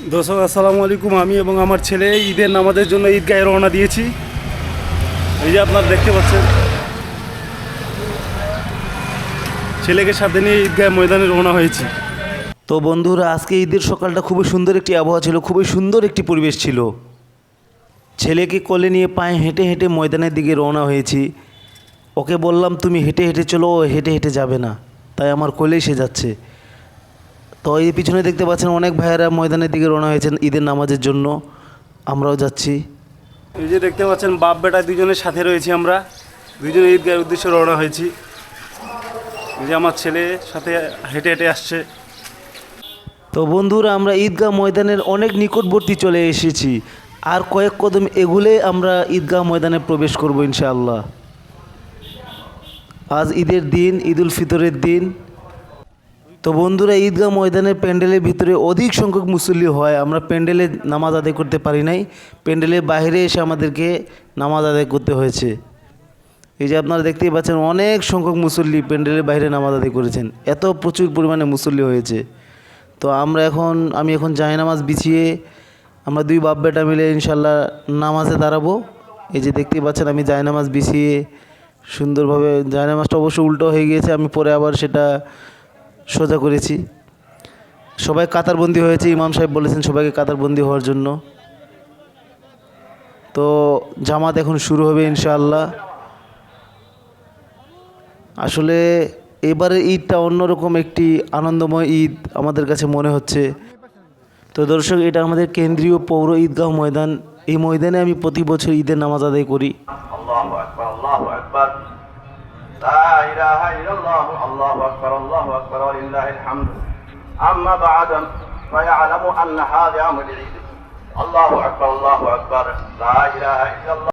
দর্শক আসসালামু আলাইকুম। আমি এবং আমার ছেলে ঈদের নামাজের জন্য ঈদগাহে রওনা দিয়েছি। এই যে আপনারা দেখতে পাচ্ছেন, ছেলেকে সাথে নিয়ে ঈদগাহ ময়দানে রওনা হয়েছি। তো বন্ধুরা, আজকে ঈদের সকালটা খুবই সুন্দর একটি আবহাওয়া ছিল, খুবই সুন্দর একটি পরিবেশ ছিল। ছেলেকে কোলে নিয়ে পায়ে হেঁটে হেঁটে ময়দানের দিকে রওনা হয়েছি। ওকে বললাম তুমি হেঁটে হেঁটে চলো, ও হেঁটে হেঁটে যাবে না, তাই আমার কোলেই সে যাচ্ছে। তো এই পিছনে দেখতে পাচ্ছেন অনেক ভাইয়েরা ময়দানের দিকে রওনা হয়েছেন ঈদের নামাজের জন্য, আমরাও যাচ্ছি। এই যে দেখতে পাচ্ছেন বাপ বেটা দুজনের সাথে রয়েছি আমরা, দুজনে ঈদগাহের উদ্দেশ্যে রওনা হয়েছি। এই যে আমার ছেলে সাথে হেঁটে হেঁটে আসছে। তো বন্ধুরা, আমরা ঈদগাহ ময়দানের অনেক নিকটবর্তী চলে এসেছি। আর কয়েক কদম এগুলে আমরা ঈদগাহ ময়দানে প্রবেশ করব ইনশাআল্লাহ। আজ ঈদের দিন, ঈদুল ফিতরের দিন। তো বন্ধুরা, ঈদগাহ ময়দানের প্যান্ডেলের ভিতরে অধিক সংখ্যক মুসল্লি হয়। আমরা প্যান্ডেলে নামাজ আদায় করতে পারি নাই, প্যান্ডেলের বাইরে এসে আমাদেরকে নামাজ আদায় করতে হয়েছে। এই যে আপনারা দেখতেই পাচ্ছেন অনেক সংখ্যক মুসল্লি প্যান্ডেলের বাইরে নামাজ আদায় করেছেন, এত প্রচুর পরিমাণে মুসল্লি হয়েছে। তো আমি এখন জায়নামাজ বিছিয়ে আমরা দুই বাপ বেটা মিলে ইনশাল্লাহ নামাজে দাঁড়াবো। এই যে দেখতেই পাচ্ছেন আমি জায়নামাজ বিছিয়ে সুন্দরভাবে, জায়নামাজটা অবশ্য উল্টো হয়ে গিয়েছে, আমি পরে আবার সেটা সোজা করেছি। সবাই কাতারবন্দি হয়েছে, ইমাম সাহেব বলেছেন সবাইকে কাতারবন্দি হওয়ার জন্য। তো জামাত এখন শুরু হবে ইনশাআল্লাহ। আসলে এবারের ঈদটা অন্যরকম একটি আনন্দময় ঈদ আমাদের কাছে মনে হচ্ছে। তো দর্শক, এটা আমাদের কেন্দ্রীয় পৌর ঈদগাহ ময়দান। এই ময়দানে আমি প্রতি বছর ঈদের নামাজ আদায় করি। আল্লাহু আকবার, আল্লাহু আকবার, লা ইলাহা ইল্লাল্লাহ, আল্লাহু আকবার, আল্লাহু আকবার, ওয়া লিল্লাহিল হামদ। আম্মা বা'দ, ফায়া'লামু আন্না হাযা আমরুল ঈদ। আল্লাহু আকবার, আল্লাহু আকবার, লা ইলাহা ইল্লাল্লাহ।